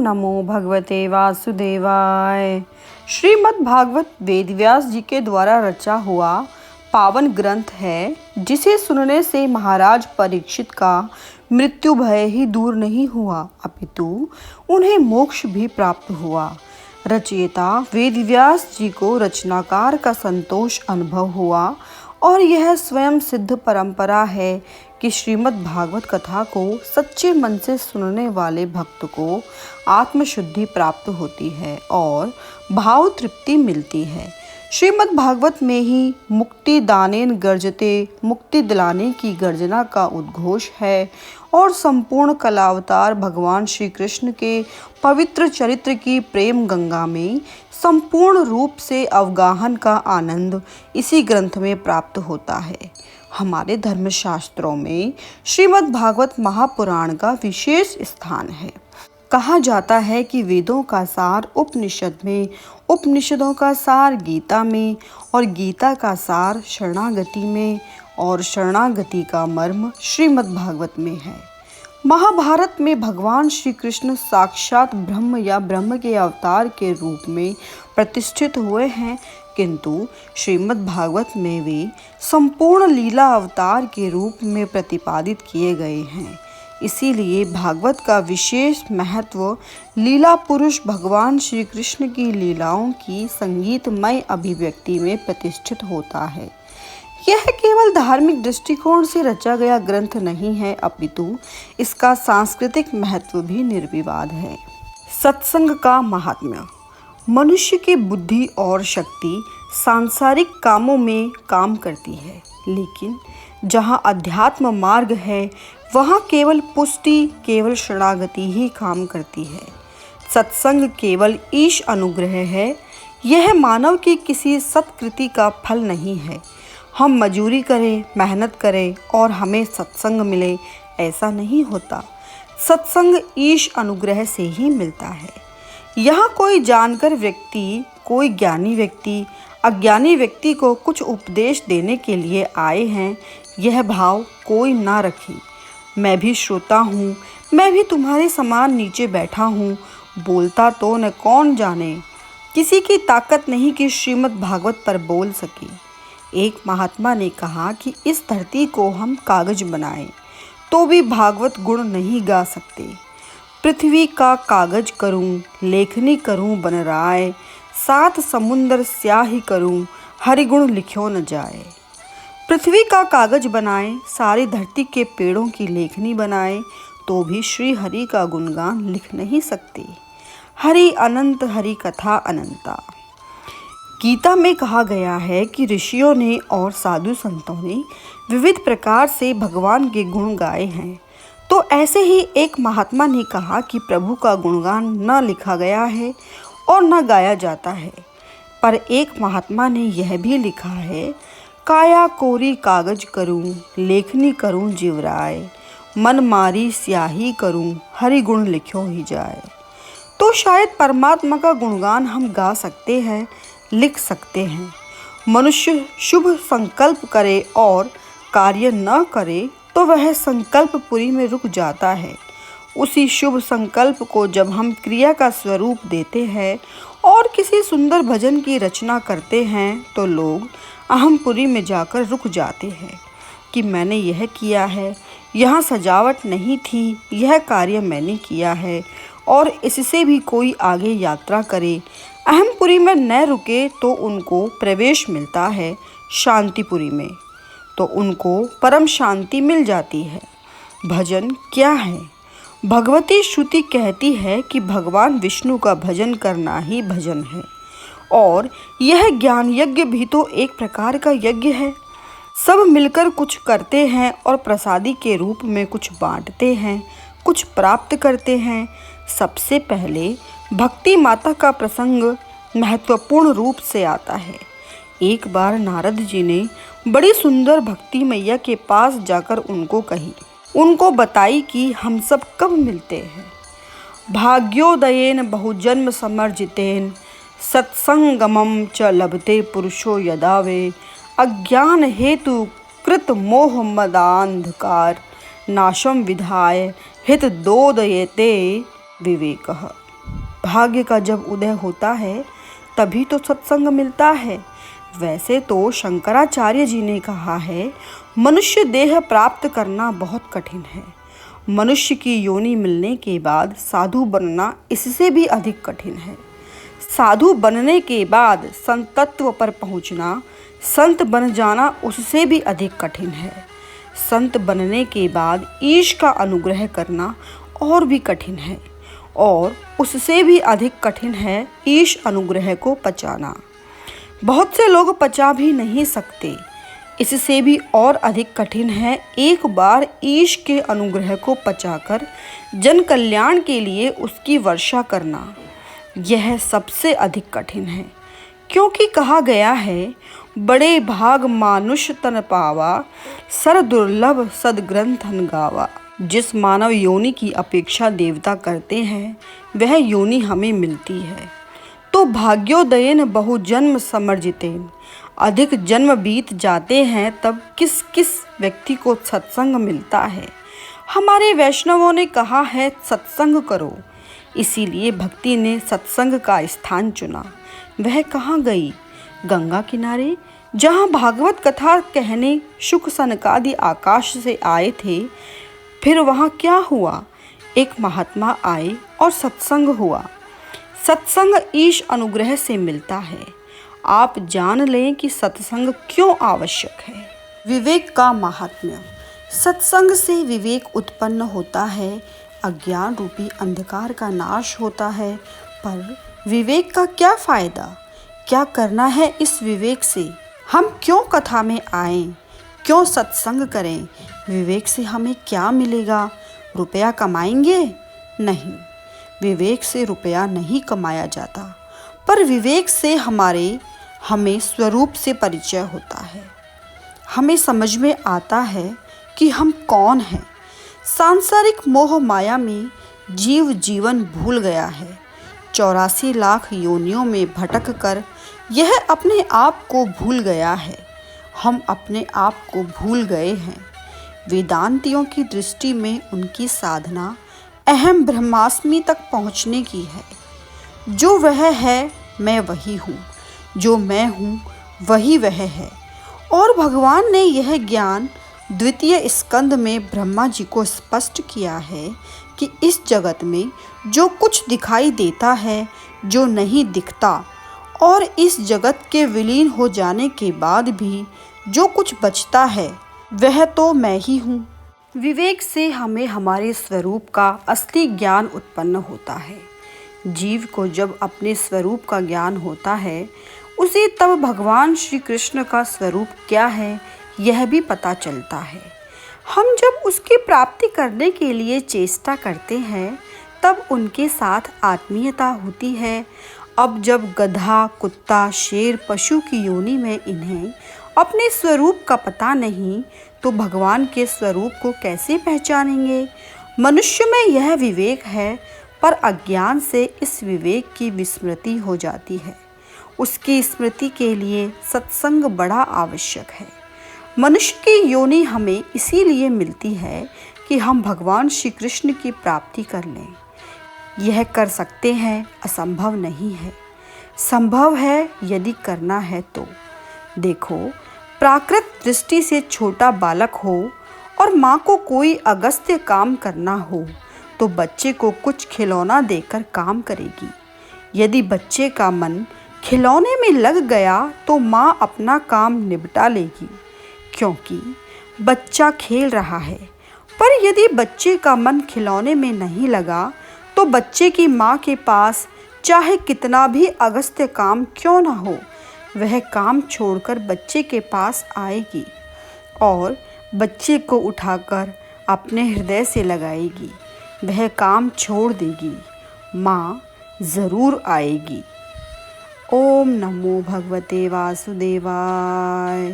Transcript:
नमो भगवते वासुदेवाय। श्रीमद् भागवत वेदव्यास जी के द्वारा रचा हुआ पावन ग्रंथ है, जिसे सुनने से महाराज परीक्षित का मृत्यु भय ही दूर नहीं हुआ, अपितु उन्हें मोक्ष भी प्राप्त हुआ। रचयिता वेदव्यास जी को रचनाकार का संतोष अनुभव हुआ और यह स्वयं सिद्ध परंपरा है कि श्रीमद् भागवत कथा को सच्चे मन से सुनने वाले भक्त को आत्मशुद्धि प्राप्त होती है और भाव तृप्ति मिलती है। श्रीमद् भागवत में ही मुक्ति दानेन गर्जते, मुक्ति दिलाने की गर्जना का उद्घोष है और संपूर्ण कलावतार भगवान श्री कृष्ण के पवित्र चरित्र की प्रेम गंगा में संपूर्ण रूप से अवगाहन का आनंद इसी ग्रंथ में प्राप्त होता है। हमारे धर्मशास्त्रों में श्रीमद् भागवत महापुराण का विशेष स्थान है। कहा जाता है कि वेदों का सार उपनिषद में, उपनिषदों का सार गीता में और गीता का सार शरणागति में और शरणागति का मर्म श्रीमद् भागवत में है। महाभारत में भगवान श्री कृष्ण साक्षात ब्रह्म या ब्रह्म के अवतार के रूप में प्रतिष्ठित हुए हैं, किंतु श्रीमद् भागवत में वे संपूर्ण लीला अवतार के रूप में प्रतिपादित किए गए हैं। इसीलिए भागवत का विशेष महत्व लीला पुरुष भगवान श्री कृष्ण की लीलाओं की संगीतमय अभिव्यक्ति में प्रतिष्ठित होता है। यह केवल धार्मिक दृष्टिकोण से रचा गया ग्रंथ नहीं है, अपितु इसका सांस्कृतिक महत्व भी निर्विवाद है। सत्संग का महात्म्य। मनुष्य की बुद्धि और शक्ति सांसारिक कामों में काम करती है, लेकिन जहाँ अध्यात्म मार्ग है वहाँ केवल पुष्टि, केवल शरणागति ही काम करती है। सत्संग केवल ईश अनुग्रह है। यह मानव की किसी सत्कृति का फल नहीं है। हम मजूरी करें, मेहनत करें और हमें सत्संग मिले, ऐसा नहीं होता। सत्संग ईश अनुग्रह से ही मिलता है। यहाँ कोई जानकर व्यक्ति, कोई ज्ञानी व्यक्ति अज्ञानी व्यक्ति को कुछ उपदेश देने के लिए आए हैं, यह भाव कोई ना रखे। मैं भी श्रोता हूँ, मैं भी तुम्हारे समान नीचे बैठा हूँ, बोलता तो न कौन जाने। किसी की ताकत नहीं कि श्रीमद् भागवत पर बोल सके। एक महात्मा ने कहा कि इस धरती को हम कागज बनाएं तो भी भागवत गुण नहीं गा सकते। पृथ्वी का कागज करूं, लेखनी करूं बन राय, सात समुंदर स्याही करूं, हरिगुण लिखो न जाए। पृथ्वी का कागज बनाएं, सारी धरती के पेड़ों की लेखनी बनाएं तो भी श्री हरि का गुणगान लिख नहीं सकते। हरि अनंत, हरि कथा अनंता। गीता में कहा गया है कि ऋषियों ने और साधु संतों ने विविध प्रकार से भगवान के गुण गाए हैं। तो ऐसे ही एक महात्मा ने कहा कि प्रभु का गुणगान न लिखा गया है और न गाया जाता है, पर एक महात्मा ने यह भी लिखा है, काया कोरी कागज करूं, लेखनी करूं जिवराय, मन मारी स्याही करूं, हरि गुण लिखो ही जाए। तो शायद परमात्मा का गुणगान हम गा सकते हैं, लिख सकते हैं। मनुष्य शुभ संकल्प करे और कार्य न करे तो वह संकल्पपुरी में रुक जाता है। उसी शुभ संकल्प को जब हम क्रिया का स्वरूप देते हैं और किसी सुंदर भजन की रचना करते हैं तो लोग अहमपुरी में जाकर रुक जाते हैं कि मैंने यह किया है, यहाँ सजावट नहीं थी, यह कार्य मैंने किया है, और इससे भी कोई आगे यात्रा करे। अहमपुरी में न रुके तो उनको प्रवेश मिलता है शांतिपुरी में, तो उनको परम शांति मिल जाती है। भजन क्या है? भगवती श्रुति कहती है कि भगवान विष्णु का भजन करना ही भजन है, और यह ज्ञान यज्ञ भी तो एक प्रकार का यज्ञ है। सब मिलकर कुछ करते हैं और प्रसादी के रूप में कुछ बांटते हैं, कुछ प्राप्त करते हैं। सबसे पहले भक्ति माता का प्रसंग महत्वपूर्ण रूप से आता है। एक बार नारद जी ने बड़ी सुंदर भक्ति मैया के पास जाकर उनको बताई कि हम सब कब मिलते हैं। भाग्योदयेन बहुजन्म समर्जितेन सत्संगमम च लभते पुरुषो यदा वे, अज्ञान हेतु कृत मोह मदांधकार नाशम विधाय हित दोदयते विवेकः। भाग्य का जब उदय होता है तभी तो सत्संग मिलता है। वैसे तो शंकराचार्य जी ने कहा है, मनुष्य देह प्राप्त करना बहुत कठिन है। मनुष्य की योनि मिलने के बाद साधु बनना इससे भी अधिक कठिन है। साधु बनने के बाद संतत्व पर पहुंचना, संत बन जाना उससे भी अधिक कठिन है। संत बनने के बाद ईश का अनुग्रह करना और भी कठिन है, और उससे भी अधिक कठिन है ईश अनुग्रह को पचाना। बहुत से लोग पचा भी नहीं सकते। इससे भी और अधिक कठिन है एक बार ईश के अनुग्रह को पचाकर जन कल्याण के लिए उसकी वर्षा करना। यह सबसे अधिक कठिन है, क्योंकि कहा गया है, बड़े भाग मानुष तन पावा, सर दुर्लभ सदग्रंथन गावा। जिस मानव योनि की अपेक्षा देवता करते हैं वह योनि हमें मिलती है। तो भाग्योदयेन बहुजन्म समर्जितेन, अधिक जन्म बीत जाते हैं तब किस किस व्यक्ति को सत्संग मिलता है। हमारे वैष्णवों ने कहा है सत्संग करो, इसीलिए भक्ति ने सत्संग का स्थान चुना। वह कहाँ गई? गंगा किनारे, जहाँ भागवत कथा कहने शुक सनकादि आकाश से आए थे। फिर वहाँ क्या हुआ? एक महात्मा आए और सत्संग हुआ। सत्संग ईश अनुग्रह से मिलता है। आप जान लें कि सत्संग क्यों आवश्यक है। विवेक का महात्म्य। सत्संग से विवेक उत्पन्न होता है, अज्ञान रूपी अंधकार का नाश होता है। पर विवेक का क्या फायदा? क्या करना है इस विवेक से? हम क्यों कथा में आएं? क्यों सत्संग करें? विवेक से हमें क्या मिलेगा? रुपया कमाएंगे? नहीं, विवेक से रुपया नहीं कमाया जाता, पर विवेक से हमें स्वरूप से परिचय होता है। हमें समझ में आता है कि हम कौन हैं। सांसारिक मोह माया में जीव जीवन भूल गया है। 84 लाख योनियों में भटक कर यह अपने आप को भूल गया है। हम अपने आप को भूल गए हैं। वेदांतियों की दृष्टि में उनकी साधना अहम ब्रह्मास्मि तक पहुँचने की है। जो वह है मैं वही हूँ, जो मैं हूँ वही वह है। और भगवान ने यह ज्ञान द्वितीय स्कंद में ब्रह्मा जी को स्पष्ट किया है कि इस जगत में जो कुछ दिखाई देता है, जो नहीं दिखता, और इस जगत के विलीन हो जाने के बाद भी जो कुछ बचता है वह तो मैं ही हूँ। विवेक से हमें हमारे स्वरूप का असली ज्ञान उत्पन्न होता है। जीव को जब अपने स्वरूप का ज्ञान होता है, उसे तब भगवान श्री कृष्ण का स्वरूप क्या है यह भी पता चलता है। हम जब उसकी प्राप्ति करने के लिए चेष्टा करते हैं तब उनके साथ आत्मीयता होती है। अब जब गधा, कुत्ता, शेर, पशु की योनि में इन्हें अपने स्वरूप का पता नहीं, तो भगवान के स्वरूप को कैसे पहचानेंगे? मनुष्य में यह विवेक है, पर अज्ञान से इस विवेक की विस्मृति हो जाती है। उसकी स्मृति के लिए सत्संग बड़ा आवश्यक है। मनुष्य की योनि हमें इसीलिए मिलती है कि हम भगवान श्री कृष्ण की प्राप्ति कर लें। यह कर सकते हैं, असंभव नहीं है। संभव है यदि करना है तो। देखो, प्राकृत दृष्टि से छोटा बालक हो और माँ को कोई अगस्त्य काम करना हो तो बच्चे को कुछ खिलौना देकर काम करेगी। यदि बच्चे का मन खिलौने में लग गया तो माँ अपना काम निपटा लेगी, क्योंकि बच्चा खेल रहा है। पर यदि बच्चे का मन खिलौने में नहीं लगा तो बच्चे की माँ के पास चाहे कितना भी अगस्त्य काम क्यों न हो, वह काम छोड़कर बच्चे के पास आएगी और बच्चे को उठाकर अपने हृदय से लगाएगी। वह काम छोड़ देगी, माँ ज़रूर आएगी। ओम नमो भगवते वासुदेवाय।